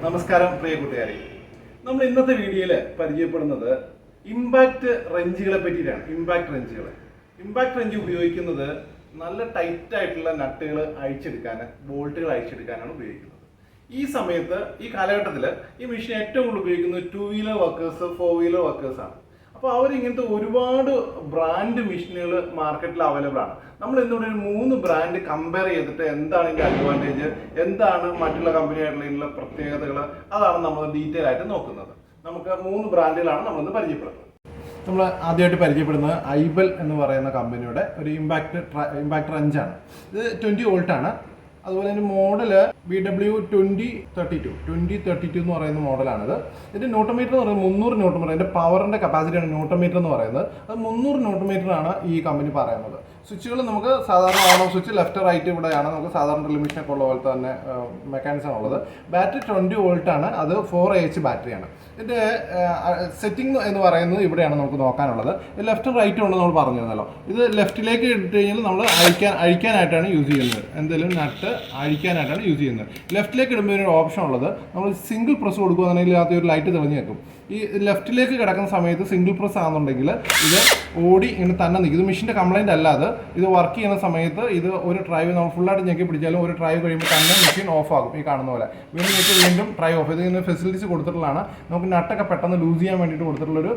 നമസ്കാരം പ്രിയ കൂട്ടുകാരെ. നമ്മൾ ഇന്നത്തെ വീഡിയോയിൽ പരിചയപ്പെടുന്നത് ഇമ്പാക്റ്റ് റെഞ്ചുകളെ പറ്റിയിട്ടാണ്. ഇമ്പാക്റ്റ് റെഞ്ച് ഉപയോഗിക്കുന്നത് നല്ല ടൈറ്റ് ആയിട്ടുള്ള നട്ടുകൾ അഴിച്ചെടുക്കാൻ, ബോൾട്ടുകൾ അഴിച്ചെടുക്കാനാണ് ഉപയോഗിക്കുന്നത്. ഈ സമയത്ത് ഈ കാലഘട്ടത്തിൽ ഈ മെഷീൻ ഏറ്റവും കൂടുതൽ ഉപയോഗിക്കുന്നത് 2 വീലർ വർക്കേഴ്സ്, 4 വീലർ വർക്കേഴ്സാണ്. അപ്പോൾ അവരിങ്ങനത്തെ ഒരുപാട് ബ്രാൻഡ് മെഷീനുകൾ മാർക്കറ്റിൽ അവൈലബിൾ ആണ്. നമ്മൾ ഇന്നിവിടെ ഒരു 3 ബ്രാൻഡ് കമ്പയർ ചെയ്തിട്ട് എന്താണ് ഇതിൻ്റെ അഡ്വാൻറ്റേജ്, എന്താണ് മറ്റുള്ള കമ്പനിയായിട്ടുള്ള പ്രത്യേകതകൾ, അതാണ് നമ്മൾ ഡീറ്റെയിൽ ആയിട്ട് നോക്കുന്നത്. നമുക്ക് 3 ബ്രാൻഡുകളാണ് നമ്മളിന്ന് പരിചയപ്പെടുന്നത്. നമ്മൾ ആദ്യമായിട്ട് പരിചയപ്പെടുന്നത് ഐബൽ എന്ന് പറയുന്ന കമ്പനിയുടെ ഒരു ഇമ്പാക്റ്റ് റെഞ്ചാണ്. ഇത് 20 വോൾട്ടാണ്. അതുപോലെ തന്നെ മോഡല് BW2032 എന്ന് പറയുന്ന മോഡലാണിത്. ഇതിൻ്റെ ന്യൂട്ടോമീറ്റർ എന്ന് പറയുന്നത് 300 ന്യൂട്ടോമീറ്റർ. അതിൻ്റെ പവറിൻ്റെ കപ്പാസിറ്റിയാണ് ന്യൂട്ടോമീറ്റർ എന്ന് പറയുന്നത്. അത് 300 ന്യൂട്ടോമീറ്ററാണ് ഈ കമ്പനി പറയുന്നത്. സ്വിച്ചുകൾ നമുക്ക് സാധാരണ on off switch left right ഇവിടെയാണ്. നമുക്ക് സാധാരണ ഡ്രിൽ മെഷീനൊക്കെ ഉള്ള പോലത്തെ തന്നെ മെക്കാനിസം ഉള്ളത്. ബാറ്ററി 20 വോൾട്ടാണ്. അത് 4Ah ബാറ്ററിയാണ്. ഇതിൻ്റെ സെറ്റിംഗ് എന്ന് പറയുന്നത് ഇവിടെയാണ് നമുക്ക് നോക്കാനുള്ളത്. ഇത് ലെഫ്റ്റും റൈറ്റും ഉണ്ടെന്ന് നമ്മൾ പറഞ്ഞിരുന്നല്ലോ. ഇത് ലെഫ്റ്റിലേക്ക് ഇട്ട് കഴിഞ്ഞാൽ നമ്മൾ അഴിക്കാനായിട്ടാണ് യൂസ് ചെയ്യുന്നത്. എന്തെങ്കിലും നട്ട് അഴിക്കാനായിട്ടാണ് യൂസ് ചെയ്യുന്നത്. ലെഫ്റ്റിലേക്ക് ഇടുമ്പോൾ ഒരു ഓപ്ഷൻ ഉള്ളത്, നമ്മൾ സിംഗിൾ പ്രസ് കൊടുക്കുകയാണെങ്കിൽ അതിനകത്ത് ഒരു ലൈറ്റ് തെളിഞ്ഞ് നിൽക്കും. ഈ ലെഫ്റ്റിലേക്ക് കിടക്കുന്ന സമയത്ത് സിംഗിൾ പ്രസ് ആണെന്നുണ്ടെങ്കിൽ ഇത് ഓടി ഇങ്ങനെ തന്നെ നിൽക്കും. ഇത് മെഷീൻ്റെ കംപ്ലൈൻറ്റ് അല്ലാതെ ഇത് വർക്ക് ചെയ്യുന്ന സമയത്ത് ഇത് ഒരു ഡ്രൈവ് നമ്മൾ ഫുള്ളായിട്ട് ഞെക്കി പിടിച്ചാലും ഒരു ഡ്രൈവ് കഴിയുമ്പോൾ തന്നെ മെഷീൻ ഓഫ് ആകും. ഈ കാണുന്ന പോലെ വീണ്ടും ഡ്രൈവ് ഓഫ്. ഇതിങ്ങനെ ഫെസിലിറ്റീസ് കൊടുത്തിട്ടുള്ളതാണ്. നമുക്ക് നട്ടൊക്കെ പെട്ടെന്ന് ലൂസ് ചെയ്യാൻ വേണ്ടിയിട്ട് കൊടുത്തിട്ടുള്ളൊരു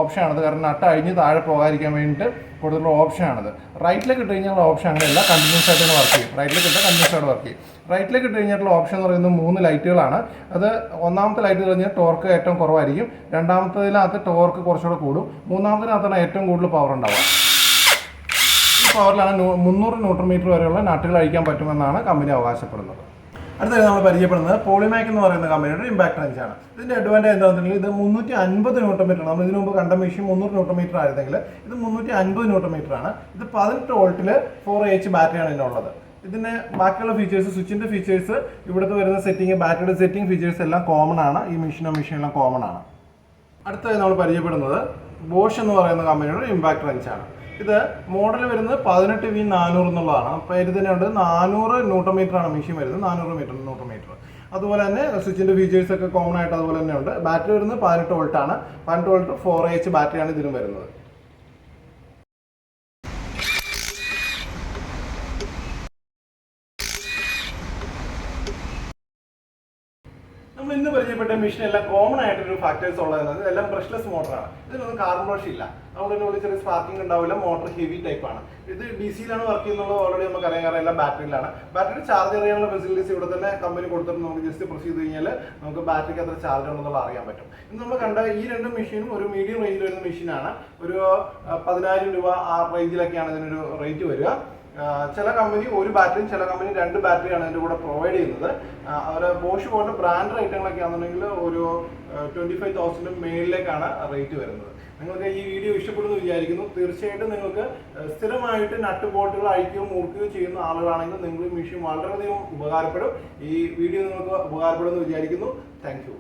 ഓപ്ഷനാണത്. കാരണം നട്ട് അഴിഞ്ഞ് താഴെ പോകാതിരിക്കാൻ വേണ്ടിയിട്ട് കൊടുത്തിട്ടുള്ള ഓപ്ഷനാണത്. റൈറ്റിലേക്ക് ഇട്ട് കഴിഞ്ഞാൽ ഓപ്ഷൻ അങ്ങനെയല്ല, കണ്ടിന്യൂസ് ആയിട്ട് തന്നെ വർക്ക് ചെയ്യും. റൈറ്റിലേക്ക് ഇട്ട് കണ്ടിന്യൂസ് ആയിട്ട് വർക്ക് ചെയ്യും. റൈറ്റിലേക്ക് ഇട്ട് കഴിഞ്ഞിട്ടുള്ള ഓപ്ഷൻ എന്ന് പറയുന്നത് 3 ലൈറ്റുകളാണ്. അത് ഒന്നാമത്തെ ലൈറ്റ് കഴിഞ്ഞാൽ ടോർക്ക് ഏറ്റവും കുറവായിരിക്കും. രണ്ടാമത്തേതിനകത്ത് ടോർക്ക് കുറച്ചുകൂടെ കൂടും. മൂന്നാമതിനകത്താണ് ഏറ്റവും കൂടുതൽ പവർ ഉണ്ടാവുക. ഈ പവറിലാണ് 300 ന്യൂട്ടോമീറ്റർ വരെയുള്ള നട്ടുകൾ അഴിക്കാൻ പറ്റുമെന്നാണ് കമ്പനി അവകാശപ്പെടുന്നത്. അടുത്തത് നമ്മൾ പരിചയപ്പെടുന്നത് പോളിമാക് എന്ന് പറയുന്ന കമ്പനിയുടെ ഇമ്പാക്റ്റ് റെഞ്ചാണ്. ഇതിൻ്റെ അഡ്വാൻറ്റേജ് എന്താണെന്നുണ്ടെങ്കിൽ ഇത് 350 ന്യൂട്ടോമീറ്റർ. നമ്മൾ ഇതിനു മുമ്പ് കണ്ട മെഷീൻ 300 ന്യൂട്ടോമീറ്റർ ആയിരുന്നെങ്കിൽ ഇത് 350 ന്യൂട്ടോമീറ്റർ ആണ്. ഇത് 18 വോൾട്ടിൽ 4Ah ബാറ്ററിയാണ് ഇതിനുള്ളത്. ഇതിൻ്റെ ബാക്കിയുള്ള ഫീച്ചേഴ്സ്, സ്വിച്ചിൻ്റെ ഫീച്ചേഴ്സ്, ഇവിടുത്തെ വരുന്ന സെറ്റിംഗ്, ബാറ്ററിയുടെ സെറ്റിംഗ് ഫീച്ചേഴ്സ് എല്ലാം കോമൺ ആണ്. ഈ മെഷീനെല്ലാം കോമൺ ആണ്. അടുത്തത് നമ്മൾ പരിചയപ്പെടുന്നത് ബോഷ് എന്ന് പറയുന്ന കമ്പനിയുടെ ഇമ്പാക്റ്റ് റെഞ്ചാണ്. ഇത് മോഡൽ വരുന്നത് 18V400 എന്നുള്ളതാണ്. അപ്പോൾ ഇത് തന്നെ ഉണ്ട് 400 ന്യൂട്ടോമീറ്റർ ആണ് മെഷീൻ വരുന്നത്. 400 ന്യൂട്ടോമീറ്റർ. അതുപോലെ തന്നെ സ്വിച്ചിൻ്റെ ഫീച്ചേഴ്സ് ഒക്കെ കോമൺ ആയിട്ട് അതുപോലെ തന്നെ ഉണ്ട്. ബാറ്ററി വരുന്നത് 18 വോൾട്ടാണ്. 18 വോൾട്ട് 4Ah ബാറ്ററിയാണ് ഇതിനും വരുന്നത്. നമ്മൾ ഇന്ന് പരിചയപ്പെട്ട മെഷീൻ എല്ലാം കോമൺ ആയിട്ടൊരു ഫാക്ടേഴ്സ് ഉള്ളത് എല്ലാം ബ്രഷ്ലെസ് മോട്ടറാണ്. ഇതിനൊന്നും കാർബൺ ബ്രഷ് ഇല്ല. അതുകൊണ്ട് തന്നെ ചെറിയ സ്പാർക്കിംഗ് ഉണ്ടാവില്ല. മോട്ടർ ഹെവി ടൈപ്പ് ആണ്. ഇത് DC-യിലാണ് വർക്ക് ചെയ്യുന്നത്. ഓൾറെഡി നമുക്ക് അറിയാൻ എല്ലാം ബാറ്ററിയിലാണ്. ബാറ്ററി ചാർജ് ചെയ്യാനുള്ള ഫെസിലിറ്റീസ് ഇവിടെ തന്നെ കമ്പനി കൊടുത്തിട്ട് നമുക്ക് ജസ്റ്റ് പ്രസ് ചെയ്ത് കഴിഞ്ഞാൽ നമുക്ക് ബാറ്ററിക്ക് അത്ര ചാർജ് ഉണ്ടെന്നുള്ള അറിയാൻ പറ്റും. ഇന്ന് നമ്മൾ കണ്ട ഈ 2 മെഷീനും ഒരു മീഡിയം റേഞ്ചിൽ വരുന്ന മെഷീനാണ്. ഒരു 10,000 രൂപ ആ റേഞ്ചിലൊക്കെയാണ് ഇതിനൊരു റേറ്റ് വരിക. ചില കമ്പനി ഒരു ബാറ്ററിയും ചില കമ്പനി 2 ബാറ്ററിയാണ് ഇതിൻ്റെ കൂടെ പ്രൊവൈഡ് ചെയ്യുന്നത്. അവർ ബോഷ് പോലുള്ള ബ്രാൻഡ് ഐറ്റങ്ങളൊക്കെ ആണെന്നുണ്ടെങ്കിൽ ഒരു 25,000 മേളിലേക്കാണ് റേറ്റ് വരുന്നത്. നിങ്ങൾക്ക് ഈ വീഡിയോ ഇഷ്ടപ്പെടുന്നു വിചാരിക്കുന്നു. തീർച്ചയായിട്ടും നിങ്ങൾക്ക് സ്ഥിരമായിട്ട് നട്ട് ബോൾട്ടുകൾ അഴിക്കുകയോ മുറുക്കുകയോ ചെയ്യുന്ന ആളുകളാണെങ്കിൽ നിങ്ങൾ ഈ മെഷീൻ വളരെയധികം ഉപകാരപ്പെടും. ഈ വീഡിയോ നിങ്ങൾക്ക് ഉപകാരപ്പെടുമെന്ന് വിചാരിക്കുന്നു. Thank you.